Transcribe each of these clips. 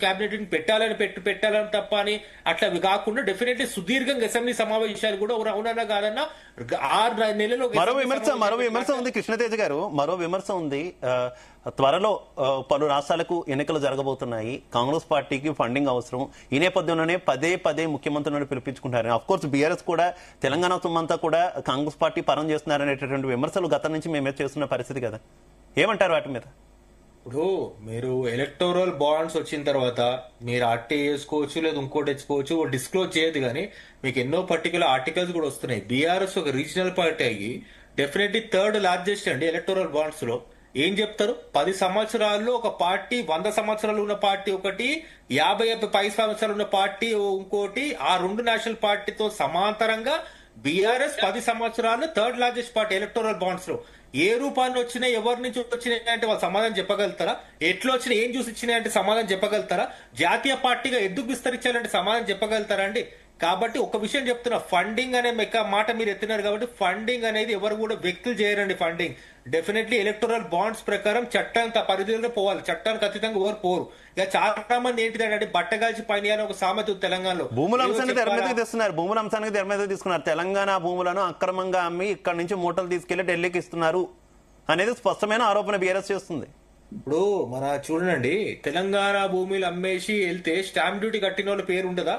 Cabinet పెట్టాలని తప్ప అని అట్లా కాకుండా డెఫినెట్లీ సుదీర్ఘంగా అసెంబ్లీ సమావేశాలు కూడా అవునన్నా కాదన్నా 6 నెలలు మరో విమర్శ ఉంది కృష్ణతేజ గారు, మరో విమర్శ ఉంది. త్వరలో పలు రాష్ట్రాలకు ఎన్నికలు జరగబోతున్నాయి, కాంగ్రెస్ పార్టీకి ఫండింగ్ అవసరం. ఈ నేపథ్యంలోనే పదే ముఖ్యమంత్రులను పిలిపించుకుంటారు. అఫ్ కోర్స్ బీఆర్ఎస్ కూడా తెలంగాణ సొమ్మంతా కూడా కాంగ్రెస్ పార్టీ పరం చేస్తున్నారనేటటువంటి విమర్శలు గతం నుంచి మేమే చేస్తున్న పరిస్థితి కదా, ఏమంటారు వాటి మీద? ఇప్పుడు మీరు ఎలక్టోరల్ బాండ్స్ వచ్చిన తర్వాత మీరు ఆర్టీ వేసుకోవచ్చు లేదా ఇంకోటి తెచ్చుకోవచ్చు, డిస్క్లోజ్ చేయదు. కానీ మీకు ఎన్నో పర్టికులర్ ఆర్టికల్స్ కూడా వస్తున్నాయి. బీఆర్ఎస్ ఒక రీజనల్ పార్టీ అయ్యి డెఫినెట్లీ 3rd లార్జెస్ట్ అండి ఎలక్టోరల్ బాండ్స్ లో. ఏం చెప్తారు, 10 సంవత్సరాల్లో ఒక పార్టీ, 100 సంవత్సరాలు ఉన్న పార్టీ ఒకటి, 50 సంవత్సరాలు ఉన్న పార్టీ ఇంకోటి, ఆ 2 నేషనల్ పార్టీతో సమాంతరంగా బీఆర్ఎస్ 10 సంవత్సరాలు 3rd largest party electoral bonds లో. ఏ రూపాన్ని వచ్చినాయి, ఎవరి నుంచి వచ్చినాయి అంటే వాళ్ళు సమాధానం చెప్పగలుగుతారా? ఎట్లా వచ్చినాయి, ఏం చూసి ఇచ్చినాయి అంటే సమాధానం చెప్పగలుగుతారా? జాతీయ పార్టీగా ఎందుకు విస్తరించాలంటే సమాధానం చెప్పగలుగుతారా అండి? కాబట్టి ఒక విషయం చెప్తున్నా, ఫండింగ్ అనే మాట మీరు ఎత్తినారు కాబట్టి ఫండింగ్ అనేది ఎవరు కూడా వ్యక్తులు చేయరండి. ఫండింగ్ డెఫినెట్లీ ఎలక్టోరల్ బాండ్స్ ప్రకారం చట్టానికి పరిధిలో పోవాలి, చట్టానికి ఖచ్చితంగా ఎవరు పోరు. ఇక చాలా మంది ఏంటిదంటే బట్టగాల్చి పని అని ఒక సామెత తెలంగాణలో. భూముల అంశాన్ని తెర మీదకి తెస్తున్నారు, భూముల అంశానికి తెర మీద తీసుకున్నారు. తెలంగాణ భూములను అక్రమంగా అమ్మి ఇక్కడ నుంచి మూటలు తీసుకెళ్లి ఢిల్లీకి ఇస్తున్నారు అనేది స్పష్టమైన ఆరోపణ బీఆర్ఎస్ చేస్తుంది. ఇప్పుడు మన చూడండి, తెలంగాణ భూములు అమ్మేసి వెళ్తే స్టాంప్ డ్యూటీ కట్టిన వాళ్ళ పేరు ఉండదా?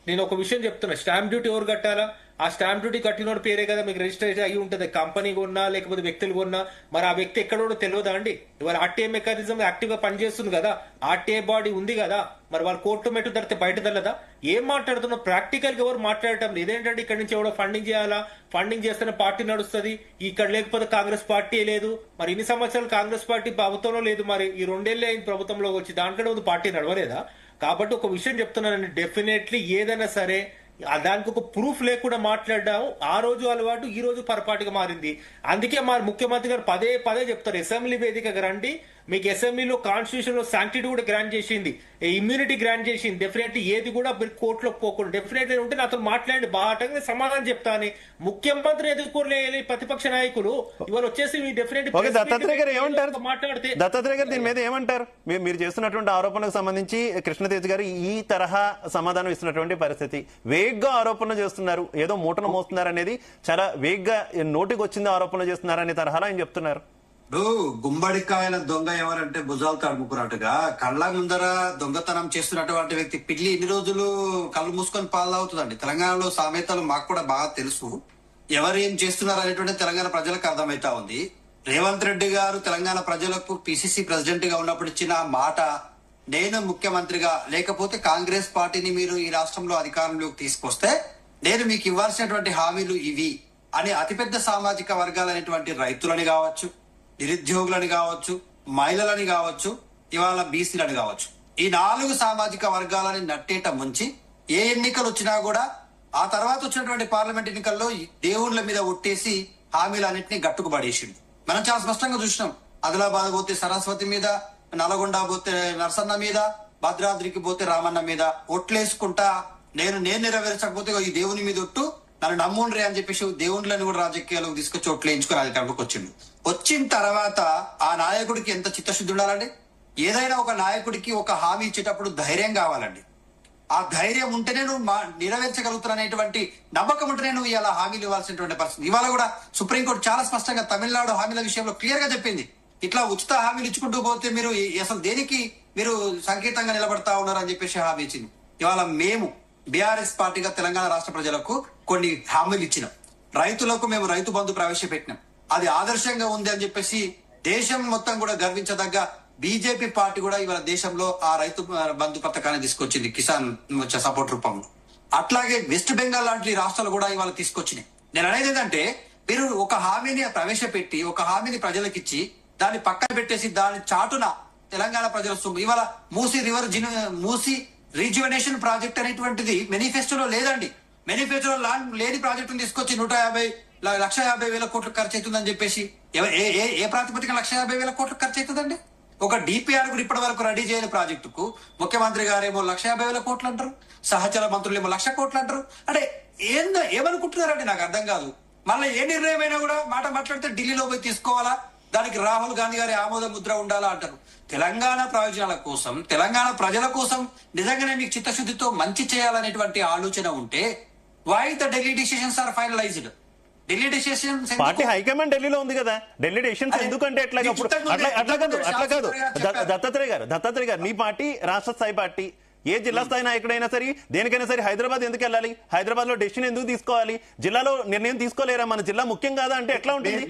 నేను ఒక విషయం చెప్తున్నా, స్టాంప్ డ్యూటీ ఎవరు కట్టాలా? ఆ స్టాంప్ డ్యూటీ కట్టిన పేరే కదా మీకు రిజిస్టర్ అయ్యి ఉంటుంది. కంపెనీ కొన్నా లేకపోతే వ్యక్తులు కొన్నా మరి ఆ వ్యక్తి ఎక్కడో తెలియదా అండి? ఇవాళ ఆర్టీఐ మెకానిజం యాక్టివ్ గా పనిచేస్తుంది కదా, ఆర్టీఐ బాడీ ఉంది కదా, మరి వాళ్ళు కోర్టు మెట్టు తడితే బయట తెల్లదా? ఏం మాట్లాడుతున్నా? ప్రాక్టికల్ గా ఎవరు మాట్లాడటం లేదు. ఇదేంటంటే ఇక్కడ నుంచి ఎవడో ఫండింగ్ చేయాలా, ఫండింగ్ చేస్తేనే పార్టీ నడుస్తుంది, ఇక్కడ లేకపోతే కాంగ్రెస్ పార్టీ లేదు. మరి ఇన్ని సంవత్సరాలు కాంగ్రెస్ పార్టీ ప్రభుత్వంలో లేదు, మరి ఈ 2 ఏళ్ళే అయిన ప్రభుత్వంలో వచ్చి దాంట్లో ముందు పార్టీ నడవలేదా? కాబట్టి ఒక విషయం చెప్తున్నానండి, డెఫినెట్లీ ఏదైనా సరే దానికి ఒక ప్రూఫ్ లేకుండా మాట్లాడడం ఆ రోజు అలవాటు ఈ రోజు పొరపాటుగా మారింది. అందుకే మా ముఖ్యమంత్రి గారు పదే చెప్తారు, అసెంబ్లీ వేదికగా రండి, మీకు అసెంబ్లీలో కాన్స్టిట్యూషన్ లో శాంక్టిటీ కూడా గ్రాంట్ చేసింది, ఇమ్యూనిటీ గ్రాంట్ చేసింది. డెఫినెట్లీ ఏది కూడా మీరు కోర్టులోకి పోకుండా డెఫినెట్లీ ఉంటే నాతో మాట్లాడి బాగా సమాధానం చెప్తాను. ముఖ్యమంత్రి ఎదుర్కోలేని ప్రతిపక్ష నాయకులు ఇవాళ వచ్చేసి డెఫినెట్లీ దత్తాత్రేయ గారు ఏమంటారు? మాట్లాడితే దత్తాత్రేయ గారు దీని మీద ఏమంటారు? మీరు చేస్తున్నటువంటి ఆరోపణలకు సంబంధించి కృష్ణతేజ్ గారు ఈ తరహా సమాధానం ఇస్తున్నటువంటి పరిస్థితి, వేగ్గా ఆరోపణలు చేస్తున్నారు, ఏదో మూటను మోస్తున్నారు అనేది చాలా వేగ్గా నోటికి వచ్చింది ఆరోపణలు చేస్తున్నారు అనే తరహాలో ఆయన చెప్తున్నారు. గుమ్మడికాయల దొంగ ఎవరంటే భుజాలు తడుముకున్నట్టుగా కళ్ళ ముందర దొంగతనం చేస్తున్నటువంటి వ్యక్తి పిల్లి ఇన్ని రోజులు కళ్ళు మూసుకొని పాలు తాగుతుందండి. తెలంగాణలో సామెతలు మాకు కూడా బాగా తెలుసు, ఎవరు ఏం చేస్తున్నారు అనేటువంటి తెలంగాణ ప్రజలకు అర్థమైతా ఉంది. రేవంత్ రెడ్డి గారు తెలంగాణ ప్రజలకు పిసిసి ప్రెసిడెంట్ గా ఉన్నప్పుడు ఇచ్చిన మాట, నేను ముఖ్యమంత్రిగా లేకపోతే కాంగ్రెస్ పార్టీని మీరు ఈ రాష్ట్రంలో అధికారంలోకి తీసుకొస్తే నేను మీకు ఇవ్వాల్సినటువంటి హామీలు ఇవి అని అతిపెద్ద సామాజిక వర్గాలైనటువంటి రైతులని కావచ్చు, నిరుద్యోగులని కావచ్చు, మహిళలని కావచ్చు, ఇవాళ బీసీలని కావచ్చు, ఈ 4 సామాజిక వర్గాలని నట్టేట ముంచి ఏ ఎన్నికలు వచ్చినా కూడా ఆ తర్వాత వచ్చినటువంటి పార్లమెంట్ ఎన్నికల్లో దేవుళ్ల మీద ఒట్టేసి హామీలన్నింటినీ గట్టుకు పడేసిండు. మనం చాలా స్పష్టంగా చూసినాం. ఆదిలాబాద్ పోతే సరస్వతి మీద, నల్గొండ పోతే నరసన్న మీద, భద్రాద్రికి పోతే రామన్న మీద ఒట్లేసుకుంటా నేను నెరవేర్చకపోతే ఈ దేవుని మీద ఒట్టు, నన్ను నమ్ముండ్రి అని చెప్పేసి దేవుళ్ళని కూడా రాజకీయాలకు తీసుకొచ్చి ఓట్లు వేయించుకుని అధికారంలోకి వచ్చిండు. వచ్చిన తర్వాత ఆ నాయకుడికి ఎంత చిత్తశుద్ధి ఉండాలండి? ఏదైనా ఒక నాయకుడికి ఒక హామీ ఇచ్చేటప్పుడు ధైర్యం కావాలండి. ఆ ధైర్యం ఉంటేనే నువ్వు నెరవేర్చగలుగుతున్నటువంటి నమ్మకం ఉంటేనే నువ్వు ఇలా హామీలు ఇవ్వాల్సినటువంటి పరిస్థితి. ఇవాళ కూడా సుప్రీంకోర్టు చాలా స్పష్టంగా తమిళనాడు హామీల విషయంలో క్లియర్ గా చెప్పింది, ఇట్లా ఉచిత హామీలు ఇచ్చుకుంటూ పోతే మీరు అసలు దేనికి మీరు సంకేతంగా నిలబడతా ఉన్నారు అని చెప్పేసి హామీ ఇచ్చింది. ఇవాళ మేము బీఆర్ఎస్ పార్టీగా తెలంగాణ రాష్ట్ర ప్రజలకు కొన్ని హామీలు ఇచ్చినాం. రైతులకు మేము రైతు బంధు ప్రవేశపెట్టినాం, అది ఆదర్శంగా ఉంది అని చెప్పేసి దేశం మొత్తం కూడా గర్వించదగ్గ బీజేపీ పార్టీ కూడా ఇవాళ దేశంలో ఆ రైతు బంధు పథకాన్ని తీసుకొచ్చింది కిసాన్ సపోర్ట్ రూపంలో. అట్లాగే వెస్ట్ బెంగాల్ లాంటి రాష్ట్రాలు కూడా ఇవాళ తీసుకొచ్చినాయి. నేను అనేది ఏంటంటే, మీరు ఒక హామీని ప్రవేశపెట్టి ఒక హామీని ప్రజలకు ఇచ్చి దాన్ని పక్కన పెట్టేసి దాని చాటున తెలంగాణ ప్రజల సొమ్ము, ఇవాళ మూసీ రీజ్యువనేషన్ ప్రాజెక్ట్ అనేటువంటిది మేనిఫెస్టోలో లేదండి. మేనిఫెస్టోలో లేని ప్రాజెక్టును తీసుకొచ్చి 1,50,00,000 కోట్లు ఖర్చు అవుతుందని చెప్పేసి ఏ ప్రాతిపదిక 1,50,000 కోట్లు ఖర్చు అవుతుందండి? ఒక డిపిఆర్ కూడా ఇప్పటి వరకు రెడీ చేయని ప్రాజెక్టుకు ముఖ్యమంత్రి గారేమో 1,50,000 కోట్లు అంటారు, సహచర మంత్రులు ఏమో 1,00,000 కోట్లు అంటారు. అంటే ఏమనుకుంటున్నారండి? నాకు అర్థం కాదు. మళ్ళీ ఏ నిర్ణయం అయినా కూడా మాట మాట్లాడితే ఢిల్లీలో పోయి తీసుకోవాలా, దానికి రాహుల్ గాంధీ గారి ఆమోద ముద్ర ఉండాలా అంటారు. తెలంగాణ ప్రయోజనాల కోసం, తెలంగాణ ప్రజల కోసం నిజంగానే మీకు చిత్తశుద్ధితో మంచి చేయాలనేటువంటి ఆలోచన ఉంటే why the Delhi decisions are finalised? Delhi decisions party high command ఢిల్లీలో ఉంది కదా, ఢిల్లీ డిసిషన్స్ ఎందుకంటే అట్లా కాదు దత్తాత్రేయ గారు మీ పార్టీ రాష్ట్ర స్థాయి పార్టీ, ఏ జిల్లా స్థాయి నాయకుడైనా సరే దేనికైనా సరే హైదరాబాద్ ఎందుకు వెళ్ళాలి, హైదరాబాద్ లో డెసిషన్ ఎందుకు తీసుకోవాలి, జిల్లాలో నిర్ణయం తీసుకోలేరా, మన జిల్లా ముఖ్యం కాదా అంటే ఎట్లా ఉంటుంది?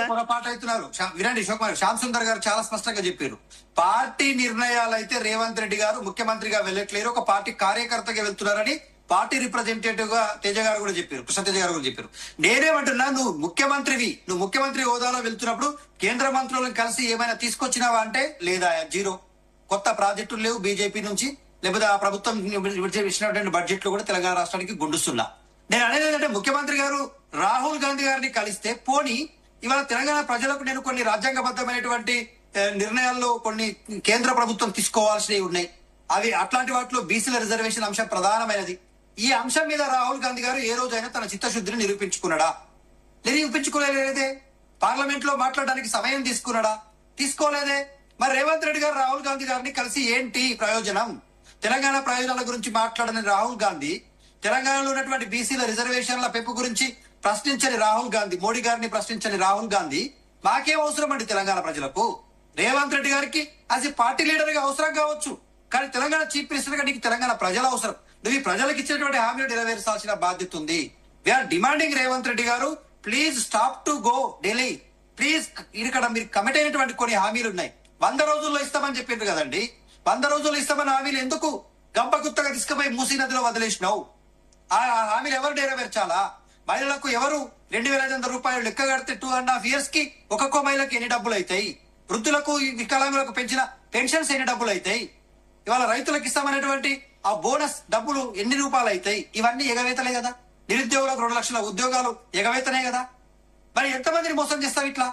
పొరపాటు అవుతున్నారు. వినండి, శ్యామ్ సుందర్ గారు చాలా స్పష్టంగా చెప్పారు. పార్టీ నిర్ణయాలు అయితే రేవంత్ రెడ్డి గారు ముఖ్యమంత్రిగా వెళ్ళట్లేరు, ఒక పార్టీ కార్యకర్తగా వెళ్తున్నారని పార్టీ రిప్రజెంటేటివ్ గా తేజ గారు కూడా చెప్పారు, కృష్ణ తేజ గారు కూడా చెప్పారు. నేనేమంటున్నా, నువ్వు ముఖ్యమంత్రి హోదాలో వెళ్తున్నప్పుడు కేంద్ర మంత్రులను కలిసి ఏమైనా తీసుకొచ్చినావా అంటే లేదా, జీరో. కొత్త ప్రాజెక్టులు లేవు బీజేపీ నుంచి, లేకపోతే ఆ ప్రభుత్వం ఇచ్చినటువంటి బడ్జెట్ లో కూడా తెలంగాణ రాష్ట్రానికి గుండుస్తున్నా. నేను అనేది ఏంటంటే, ముఖ్యమంత్రి గారు రాహుల్ గాంధీ గారిని కలిస్తే పోనీ ఇవాళ తెలంగాణ ప్రజలకు నేను కొన్ని రాజ్యాంగబద్ధమైనటువంటి నిర్ణయాల్లో కొన్ని కేంద్ర ప్రభుత్వం తీసుకోవాల్సినవి ఉన్నాయి, అవి అట్లాంటి వాటిలో బీసీల రిజర్వేషన్ అంశం ప్రధానమైనది. ఈ అంశం మీద రాహుల్ గాంధీ గారు ఏ రోజైనా తన చిత్తశుద్ధిని నిరూపించుకున్నాడా? నిరూపించుకోలేదే. పార్లమెంట్ లో మాట్లాడడానికి సమయం తీసుకున్నాడా? తీసుకోలేదే. మరి రేవంత్ రెడ్డి గారు రాహుల్ గాంధీ గారిని కలిసి ఏంటి ప్రయోజనం? తెలంగాణ ప్రయోజనాల గురించి మాట్లాడని రాహుల్ గాంధీ, తెలంగాణలో ఉన్నటువంటి బీసీల రిజర్వేషన్ల పెంపు గురించి ప్రశ్నించని రాహుల్ గాంధీ, మోడీ గారిని ప్రశ్నించని రాహుల్ గాంధీ, మాకేం అవసరం అండి తెలంగాణ ప్రజలకు? రేవంత్ రెడ్డి గారికి యాజ్ ఏ పార్టీ లీడర్ గా అవసరం కావచ్చు, కానీ తెలంగాణ చీఫ్ మినిస్టర్ గా నీకు తెలంగాణ ప్రజల అవసరం. నువ్వు ఈ ప్రజలకు ఇచ్చినటువంటి హామీలు నెరవేర్చాల్సిన బాధ్యత ఉంది. వీఆర్ డిమాండింగ్ రేవంత్ రెడ్డి గారు, please stop to go Delhi. Please, ఇక్కడ మీరు కమిట్ అయినటువంటి కొన్ని హామీలు ఉన్నాయి. 100 రోజుల్లో ఇస్తామని చెప్పిండ్రు కదండి. 100 రోజుల్లో ఇస్తామని హామీలు ఎందుకు గంపగుత్తగా తీసుకుపోయి మూసీ నదిలో వదిలేసినావు? ఆ హామీలు ఎవరు నెరవేర్చాలా? మహిళలకు ఎవరు 2,500 రూపాయలు లెక్క కడితే 2.5 years కి ఒక్కొక్క మహిళకి ఎన్ని డబ్బులు అవుతాయి? వృద్ధులకు, వికలాంగులకు పెంచిన పెన్షన్స్ ఎన్ని డబ్బులు అవుతాయి? ఇవాళ రైతులకు ఇస్తామనేటువంటి ఆ బోనస్ డబ్బులు ఎన్ని రూపాయలు అవుతాయి? ఇవన్నీ ఎగవేతలే కదా. నిరుద్యోగులకు 2 లక్షల ఉద్యోగాలు ఎగవేతనే కదా. మరి ఎంతమందిని మోసం చేస్తావు ఇట్లా?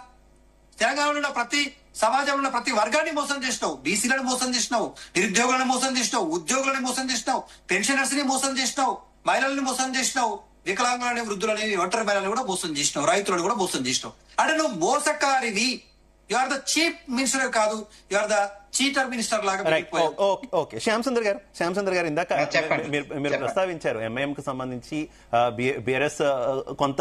తెలంగాణలో ఉన్న ప్రతి సమాజంలో ఉన్న ప్రతి వర్గాన్ని మోసం చేసినావు. బీసీలను మోసం చేసినావు, నిరుద్యోగులను మోసం చేసినావు, ఉద్యోగులను మోసం చేసినావు, పెన్షనర్స్ ని మోసం చేసినావు, మహిళల్ని మోసం చేసినావు, వికలాంగులని, వృద్ధులని, ఒంటరి మహిళలను కూడా మోసం చేసినావు, రైతులను కూడా మోసం చేసినావు. అంటే నువ్వు మోసకారివి. You are the chief minister కాదు, you are the cheater minister లాగా. ఓకే, శ్యామ్ సుందర్ గారు ఇందాక మీరు ప్రస్తావించారు ఎంఐఎం కు సంబంధించి బీఆర్ఎస్ కొంత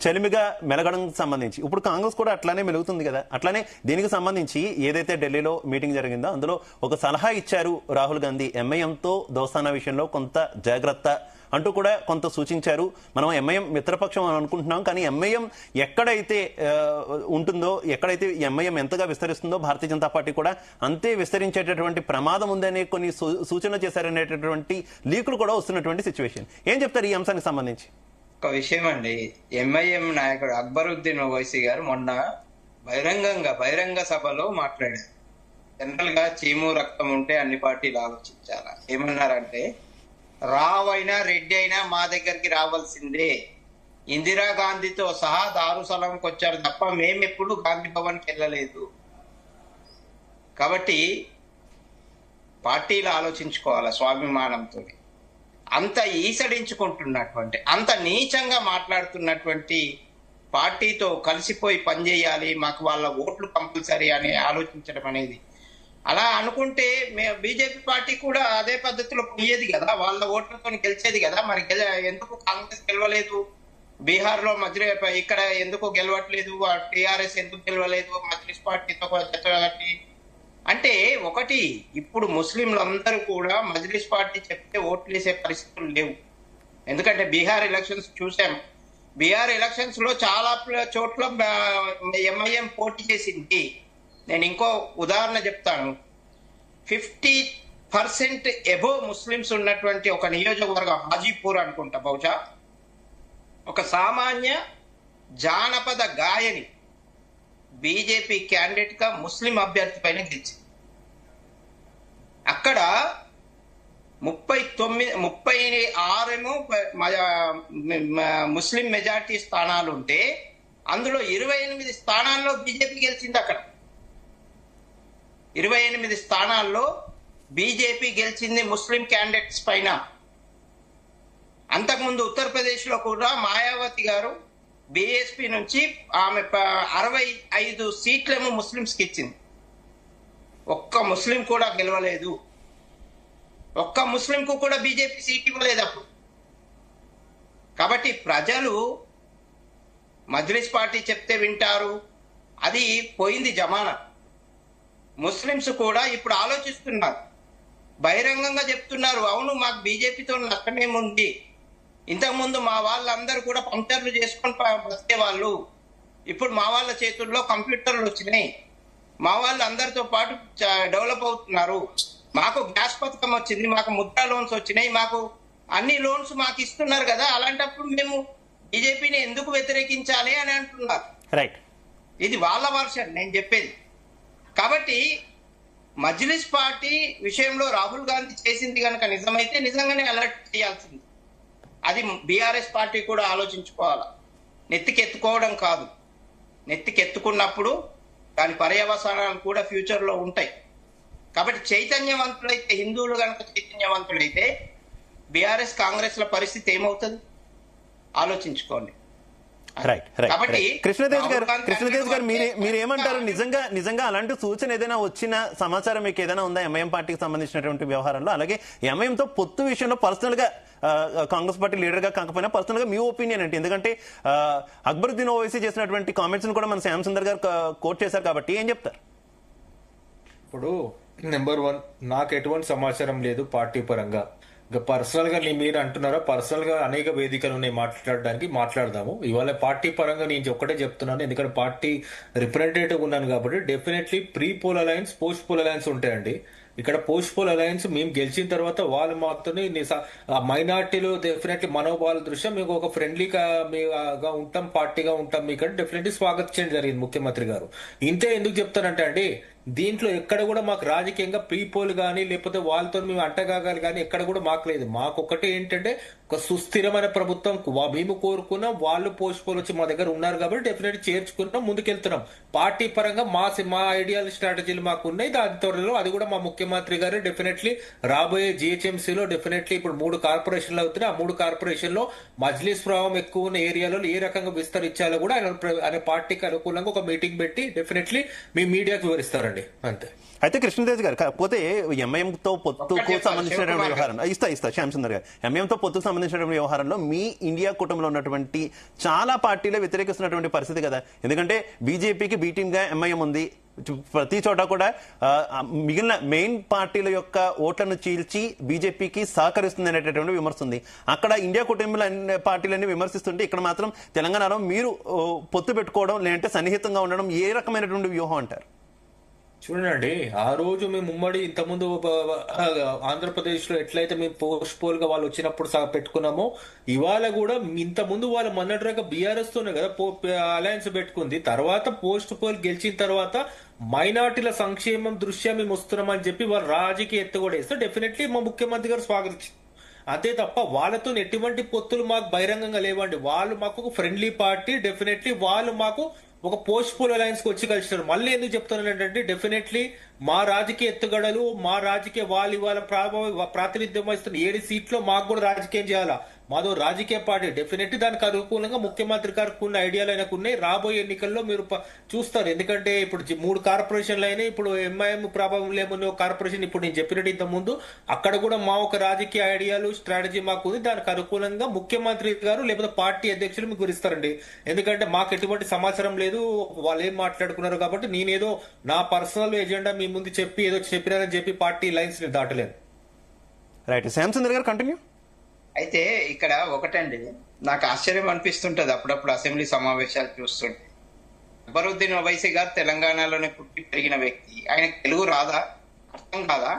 చెలిమిగా మెలగడం సంబంధించి. ఇప్పుడు కాంగ్రెస్ కూడా అట్లానే మెలుగుతుంది కదా. అట్లానే దీనికి సంబంధించి ఏదైతే ఢిల్లీలో మీటింగ్ జరిగిందో అందులో ఒక సలహా ఇచ్చారు రాహుల్ గాంధీ, ఎంఐఎంతో దోస్తానా విషయంలో కొంత జాగ్రత్త అంటూ కూడా కొంత సూచించారు. మనం ఎంఐఎం మిత్రపక్షం అని అనుకుంటున్నాం, కానీ ఎంఐఎం ఎక్కడైతే ఉంటుందో, ఎక్కడైతే ఎంఐఎం ఎంతగా విస్తరిస్తుందో భారతీయ జనతా పార్టీ కూడా అంతే విస్తరించేటటువంటి ప్రమాదం ఉందనే కొన్ని సూచనలు చేశారనేటటువంటి లీకులు కూడా వస్తున్నటువంటి సిచ్యువేషన్. ఏం చెప్తారు ఈ అంశానికి సంబంధించి? ఒక విషయం అండి, ఎంఐఎం నాయకుడు అక్బరుద్దీన్ ఓవైసీ గారు మొన్న బహిరంగ సభలో మాట్లాడారు. జనరల్ గా చీము రక్తం ఉంటే అన్ని పార్టీలు ఆలోచించాలా. ఏమన్నారంటే, రావైనా రెడ్డి అయినా మా దగ్గరికి రావాల్సిందే, ఇందిరాగాంధీతో సహా దారుసలంకి వచ్చారు తప్ప మేమెప్పుడు గాంధీ భవన్కి వెళ్ళలేదు. కాబట్టి పార్టీలు ఆలోచించుకోవాలి స్వాభిమానంతో. అంత ఈసడించుకుంటున్నటువంటి, అంత నీచంగా మాట్లాడుతున్నటువంటి పార్టీతో కలిసిపోయి పనిచేయాలి, మాకు వాళ్ళ ఓట్లు కంపల్సరీ అని ఆలోచించడం అనేది, అలా అనుకుంటే బీజేపీ పార్టీ కూడా అదే పద్ధతిలో పోయేది కదా, వాళ్ళ ఓట్లతో గెలిచేది కదా. మరి ఎందుకు కాంగ్రెస్ గెలవలేదు? బీహార్ లో ఇక్కడ ఎందుకు గెలవట్లేదు? టీఆర్ఎస్ ఎందుకు గెలవలేదు? మజ్లిస్ పార్టీతో జతగట్టి అంటే ఒకటి, ఇప్పుడు ముస్లింలందరూ కూడా మజ్లిస్ పార్టీ చెప్తే ఓట్లు వేసే పరిస్థితులు లేవు. ఎందుకంటే బీహార్ ఎలక్షన్స్ చూసాం. బీహార్ ఎలక్షన్స్ లో చాలా చోట్ల ఎంఐఎం పోటీ చేసింది. నేను ఇంకో ఉదాహరణ చెప్తాను. 50% ఎబోవ్ ముస్లిమ్స్ ఉన్నటువంటి ఒక నియోజకవర్గం, హాజీపూర్ అనుకుంటా బహుశా, ఒక సామాన్య జానపద గాయని బీజేపీ క్యాండిడేట్ గా ముస్లిం అభ్యర్థి పైన గెలిచింది. అక్కడ 36 ముస్లిం మెజార్టీ స్థానాలు ఉంటే అందులో 28 స్థానాల్లో బీజేపీ గెలిచింది. అక్కడ 28 స్థానాల్లో బీజేపీ గెలిచింది ముస్లిం క్యాండిడేట్స్ పైన. అంతకుముందు ఉత్తరప్రదేశ్ లో కూడా మాయావతి గారు బీఎస్పీ నుంచి ఆమె 65 సీట్లేమో ముస్లింస్కి ఇచ్చింది. ఒక్క ముస్లిం కూడా గెలవలేదు. ఒక్క ముస్లింకు కూడా బీజేపీ సీట్ ఇవ్వలేదు అప్పుడు. కాబట్టి ప్రజలు మజ్లిస్ పార్టీ చెప్తే వింటారు, అది పోయింది జమానా. ముస్లింస్ కూడా ఇప్పుడు ఆలోచిస్తున్నారు, బహిరంగంగా చెప్తున్నారు, అవును మాకు బీజేపీతో నష్టమేముంది, ఇంతకుముందు మా వాళ్ళందరూ కూడా పంక్చర్లు చేసుకొని బతికే వాళ్ళు, ఇప్పుడు మా వాళ్ళ చేతుల్లో కంప్యూటర్లు వచ్చినాయి, మా వాళ్ళు అందరితో పాటు డెవలప్ అవుతున్నారు, మాకు గ్యాస్ పథకం వచ్చింది, మాకు ముద్రా లోన్స్ వచ్చినాయి, మాకు అన్ని లోన్స్ మాకు ఇస్తున్నారు కదా, అలాంటప్పుడు మేము బీజేపీని ఎందుకు వ్యతిరేకించాలి అని అంటున్నారు. రైట్, ఇది వాళ్ళ వర్షన్ నేను చెప్పేది. కాబట్టి మజ్లిస్ పార్టీ విషయంలో రాహుల్ గాంధీ చేసింది కనుక నిజమైతే నిజంగానే అలర్ట్ చేయాల్సింది. అది బీఆర్ఎస్ పార్టీ కూడా ఆలోచించుకోవాలి. నెత్తికెత్తుకోవడం కాదు, నెత్తికెత్తుకున్నప్పుడు దాని పర్యవసానాలు కూడా ఫ్యూచర్ లో ఉంటాయి. కాబట్టి చైతన్యవంతులైతే, హిందువులు కనుక చైతన్యవంతులైతే బీఆర్ఎస్ కాంగ్రెస్ ల పరిస్థితి ఏమవుతుంది ఆలోచించుకోండి. Right right. కృష్ణతేజ్ గారు మీరు ఏమంటారు? నిజంగా అలాంటి సూచన ఏదైనా వచ్చిన సమాచారం మీకు ఏదైనా ఉందా ఎంఐఎం పార్టీకి సంబంధించినటువంటి వ్యవహారంలో? అలాగే ఎంఐఎంతో పొత్తు విషయంలో పర్సనల్ గా కాంగ్రెస్ పార్టీ లీడర్ గా కాకపోయినా పర్సనల్ గా మీ ఒపీనియన్ ఏంటి? ఎందుకంటే అక్బరుద్దీన్ ఓవైసీ చేసినటువంటి కామెంట్స్ కూడా మన శ్యామ్ సుందర్ గారు కోట్ చేశారు కాబట్టి ఏం చెప్తారు? ఇప్పుడు నెంబర్ 1, నాకు ఎటువంటి సమాచారం లేదు పార్టీ పరంగా. ఇంకా పర్సనల్ గా మీరు అంటున్నారా, పర్సనల్ గా అనేక వేదికలు ఉన్నాయి మాట్లాడడానికి, మాట్లాడదాము. ఇవాళ పార్టీ పరంగా నేను ఒక్కటే చెప్తున్నాను, ఎందుకంటే పార్టీ రిప్రజెంటేటివ్ ఉన్నాను కాబట్టి. Definitely pre poll alliance, post poll alliance ఉంటాయండి. ఇక్కడ పోస్ట్ పోల్ అలయన్స్ మేము గెలిచిన తర్వాత వాళ్ళు మాత్రమే మైనార్టీలు డెఫినెట్లీ మనోభావాల దృష్ట్యా మేము ఒక ఫ్రెండ్లీగా ఉంటాం, పార్టీగా ఉంటాం. ఇక్కడ డెఫినెట్లీ స్వాగతించడం జరిగింది ముఖ్యమంత్రి గారు. ఇంతే ఎందుకు చెప్తానంటే అండి, దీంట్లో ఎక్కడ కూడా మాకు రాజకీయంగా ప్రీపోల్ కానీ లేకపోతే వాళ్ళతో మేము అంటగాగాలి కానీ ఎక్కడ కూడా మాకు లేదు. మాకు ఒకటి ఏంటంటే ఒక సుస్థిరమైన ప్రభుత్వం మేము కోరుకున్నాం, వాళ్ళు పోస్ట్ పోల్ వచ్చి మా దగ్గర ఉన్నారు కాబట్టి డెఫినెట్లీ చేర్చుకున్నాం, ముందుకెళ్తున్నాం. పార్టీ పరంగా మా ఐడియల్ స్ట్రాటజీలు మాకు ఉన్నాయి. దాని త్వరలో అది కూడా మా ముఖ్యమంత్రి గారు డెఫినెట్లీ రాబోయే జిహెచ్ఎంసీలో డెఫినెట్లీ ఇప్పుడు 3 కార్పొరేషన్లు అవుతున్నాయి. ఆ 3 కార్పొరేషన్ లో మజ్లిస్ ప్రభావం ఎక్కువ ఉన్న ఏరియాలో ఏ రకంగా విస్తరించాలో కూడా ఆయన పార్టీకి అనుకూలంగా ఒక మీటింగ్ పెట్టి డెఫినెట్లీ మీ మీడియాకు వివరిస్తారండి. అంతే. అయితే కృష్ణతేజ్ గారు, కాకపోతే ఎంఐఎంతో పొత్తుకు సంబంధించినటువంటి వ్యవహారం ఇస్తా శ్యామ్ సుందర్ గారు, ఎంఐఎంతో పొత్తుకు సంబంధించినటువంటి వ్యవహారంలో మీ ఇండియా కూటమిలో ఉన్నటువంటి చాలా పార్టీలే వ్యతిరేకిస్తున్నటువంటి పరిస్థితి కదా. ఎందుకంటే బీజేపీకి బీ టీమ్ గా ఎంఐఎం ఉంది, ప్రతి చోట కూడా మిగిలిన మెయిన్ పార్టీల యొక్క ఓట్లను చీల్చి బీజేపీకి సహకరిస్తుంది అనేటటువంటి విమర్శ ఉంది. అక్కడ ఇండియా కూటమిలో అన్ని పార్టీలన్నీ విమర్శిస్తుంటే ఇక్కడ మాత్రం తెలంగాణలో మీరు పొత్తు పెట్టుకోవడం లేదంటే సన్నిహితంగా ఉండడం ఏ రకమైనటువంటి వ్యూహం అంటారు? చూడండి, ఆ రోజు మేము ఉమ్మడి ఇంతకుముందు ఆంధ్రప్రదేశ్ లో ఎట్లయితే మేము పోస్ట్ పోల్ గా వాళ్ళు వచ్చినప్పుడు పెట్టుకున్నామో, ఇవాళ కూడా ఇంత ముందు వాళ్ళు మొన్నటిగా బీఆర్ఎస్ తోనే కదా అలయన్స్ పెట్టుకుంది. తర్వాత పోస్ట్ పోల్ గెలిచిన తర్వాత మైనార్టీల సంక్షేమం దృష్ట్యా మేము వస్తున్నామని చెప్పి వాళ్ళు రాజకీయ ఎత్తు కూడా వేస్తే డెఫినెట్లీ మా ముఖ్యమంత్రి గారు స్వాగతించారు. అంతే తప్ప వాళ్ళతో ఎటువంటి పొత్తులు మాకు బహిరంగంగా లేవండి. వాళ్ళు మాకు ఫ్రెండ్లీ పార్టీ, డెఫినెట్లీ వాళ్ళు మాకు ఒక పోస్ట్ పోల్ అలయన్స్ కి వచ్చి కలిసినారు. మళ్ళీ ఎందుకు చెప్తున్నాను ఏంటంటే డెఫినెట్లీ మా రాజకీయ ఎత్తుగడలు, మా రాజకీయ వాళ్ళు ఇవాళ ప్రాతినిధ్యం వహిస్తున్న 7 సీట్లో మాకు కూడా రాజకీయం చేయాలా. మాదో రాజకీయ పార్టీ, డెఫినెట్లీ దానికి అనుకూలంగా ముఖ్యమంత్రి గారికి ఉన్న ఐడియాలు ఆయనకు ఉన్నాయి. రాబోయే ఎన్నికల్లో మీరు చూస్తారు. ఎందుకంటే ఇప్పుడు 3 కార్పొరేషన్లు అయినా, ఇప్పుడు ఎంఐఎం ప్రభావం లేమున్న కార్పొరేషన్ ఇప్పుడు నేను చెప్పినట్టు ఇంత ముందు అక్కడ కూడా మా ఒక రాజకీయ ఐడియాలు స్ట్రాటజీ మాకు ఉంది. దానికి అనుకూలంగా ముఖ్యమంత్రి గారు లేకపోతే పార్టీ అధ్యక్షులు మీకు గురిస్తారండి. ఎందుకంటే మాకు ఎటువంటి సమాచారం లేదు, వాళ్ళు ఏం మాట్లాడుకున్నారు కాబట్టి నేనేదో నా పర్సనల్ ఎజెండా మీ ముందు చెప్పి ఏదో చెప్పినారని చెప్పి పార్టీ లైన్స్ ని దాటలేదు. రైట్, శ్యామ్ సుందర్ గారు కంటిన్యూ. అయితే ఇక్కడ ఒకటండి, నాకు ఆశ్చర్యం అనిపిస్తుంటది అప్పుడప్పుడు అసెంబ్లీ సమావేశాలు చూస్తుంటే. అక్బరుద్దీన్ ఓవైసీ గారు తెలంగాణలోనే పుట్టి పెరిగిన వ్యక్తి, ఆయనకు తెలుగు రాదా, అర్థం కాదా?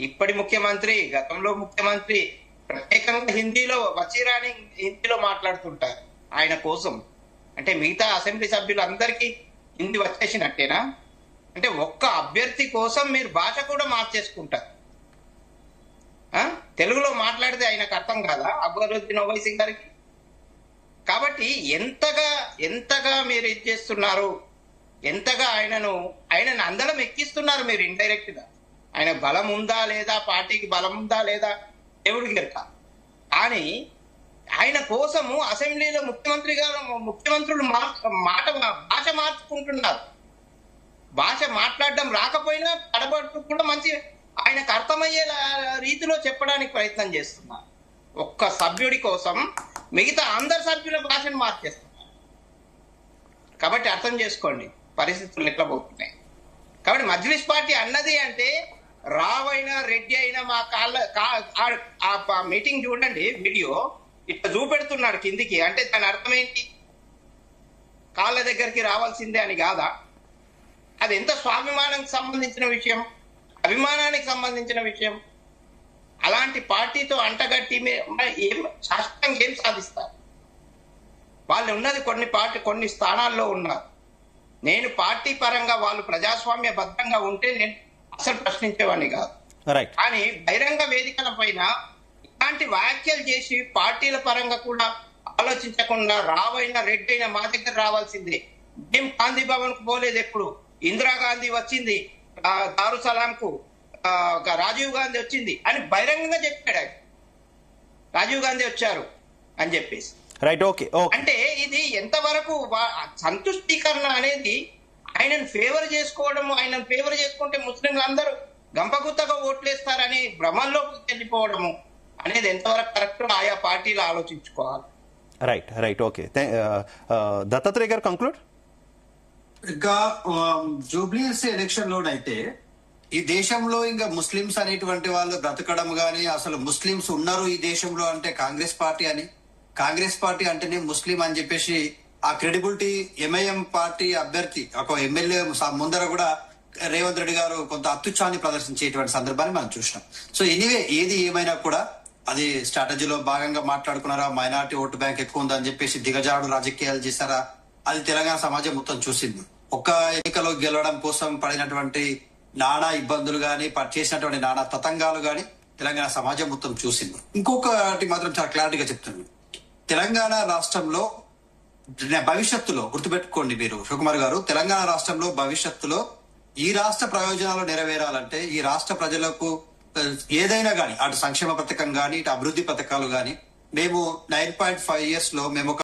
ఇప్పటి ముఖ్యమంత్రి, గతంలో ముఖ్యమంత్రి ప్రత్యేకంగా హిందీలో వచీరాని హిందీలో మాట్లాడుతుంటారు ఆయన కోసం. అంటే మిగతా అసెంబ్లీ సభ్యులందరికీ హిందీ వచ్చేసినట్టేనా? అంటే ఒక్క అభ్యర్థి కోసం మీరు భాష కూడా మార్చేసుకుంటారు. తెలుగులో మాట్లాడితే ఆయనకు అర్థం కాదా అక్బరుద్దీన్ ఓవైసీ గారికి? కాబట్టి ఎంతగా మీరు ఇది చేస్తున్నారు, ఎంతగా ఆయనను అందరం ఎక్కిస్తున్నారు మీరు ఇండైరెక్ట్ గా. ఆయన బలం ఉందా లేదా, పార్టీకి బలం ఉందా లేదా దేవుడికి ఎరక. కానీ ఆయన కోసము అసెంబ్లీలో ముఖ్యమంత్రులు భాష మార్చుకుంటున్నారు. భాష మాట్లాడడం రాకపోయినా తడబడుతూ కూడా మంచి ఆయనకు అర్థమయ్యే రీతిలో చెప్పడానికి ప్రయత్నం చేస్తున్నారు. ఒక్క సభ్యుడి కోసం మిగతా అందరు సభ్యుల భాషను మార్చేస్తున్నారు. కాబట్టి అర్థం చేసుకోండి పరిస్థితులు ఎట్లా పోతున్నాయి. కాబట్టి మజ్లిస్ పార్టీ అన్నది అంటే రావైనా రెడ్డి అయినా మా మీటింగ్ చూడండి, వీడియో ఇట్లా చూపెడుతున్నాడు కిందికి, అంటే దాని అర్థం ఏంటి? కాళ్ళ దగ్గరికి రావాల్సిందే అని కాదా? అది ఎంత స్వాభిమానానికి సంబంధించిన విషయం, అభిమానానికి సంబంధించిన విషయం. అలాంటి పార్టీతో అంటగట్టి ఏం శాశ్వతంగా ఏం సాధిస్తారు? వాళ్ళు ఉన్నది కొన్ని స్థానాల్లో ఉన్నారు. నేను పార్టీ పరంగా వాళ్ళు ప్రజాస్వామ్య బద్ధంగా ఉంటే నేను అసలు ప్రశ్నించేవాడిని కాదు. కానీ బహిరంగ వేదికల పైన ఇలాంటి వ్యాఖ్యలు చేసి పార్టీల పరంగా కూడా ఆలోచించకుండా రావైనా రెడ్డి అయినా మా దగ్గర రావాల్సిందే. మేము గాంధీ భవన్ కు పోలేదు ఎప్పుడు. ఇందిరాగాంధీ వచ్చింది దారుసలాంకు, రాజీవ్ గాంధీ వచ్చింది అని బహిరంగంగా చెప్పాడు ఆయన. రాజీవ్ గాంధీ వచ్చారు అని చెప్పేసి. Right, okay. అంటే ఇది ఎంతవరకు సంతుష్టీకరణ అనేది ఆయనను ఫేవర్ చేసుకోవడం, ఆయనను ఫేవర్ చేసుకుంటే ముస్లింలు అందరూ గంపగుత్తగా ఓట్లేస్తారని భ్రమల్లోకి వెళ్ళిపోవడము అనేది ఎంతవరకు కరెక్ట్ ఆయా పార్టీలు ఆలోచించుకోవాలి. Right, okay. దత్తాత్రేయ గారు కంక్లూడ్. ఇంకా జూబ్లీహిల్స్ ఎలక్షన్ లోనైతే ఈ దేశంలో ఇంకా ముస్లింస్ అనేటువంటి వాళ్ళు బ్రతకడం గాని, అసలు ముస్లింస్ ఉన్నారు ఈ దేశంలో అంటే కాంగ్రెస్ పార్టీ అని, కాంగ్రెస్ పార్టీ అంటేనే ముస్లిం అని చెప్పేసి ఆ క్రెడిబిలిటీ ఎంఐఎం పార్టీ అభ్యర్థి ఒక ఎమ్మెల్యే ముందర కూడా రేవంత్ రెడ్డి గారు కొంత అత్యుత్సాహాన్ని ప్రదర్శించేటువంటి సందర్భాన్ని మనం చూసినాం. సో ఎనీవే ఏది ఏమైనా కూడా అది స్ట్రాటజీలో భాగంగా మాట్లాడుకున్నారా, మైనారిటీ ఓటు బ్యాంక్ ఎక్కువ ఉందని చెప్పేసి దిగజాడు రాజకీయాలు చేశారా, అది తెలంగాణ సమాజం మొత్తం చూసింది. ఒక్క ఎన్నికలో గెలవడం కోసం పడినటువంటి నానా ఇబ్బందులు గాని, చేసినటువంటి నానా తతంగాలు గాని తెలంగాణ సమాజం మొత్తం చూసింది. ఇంకొకటి మాత్రం చాలా క్లారిటీగా చెప్తుంది. తెలంగాణ రాష్ట్రంలో భవిష్యత్తులో గుర్తుపెట్టుకోండి మీరు శివకుమార్ గారు, తెలంగాణ రాష్ట్రంలో భవిష్యత్తులో ఈ రాష్ట్ర ప్రయోజనాలు నెరవేరాలంటే, ఈ రాష్ట్ర ప్రజలకు ఏదైనా గాని, అటు సంక్షేమ పథకం గాని, ఇటు అభివృద్ధి పథకాలు గాని, మేము 9.5 years లో మేము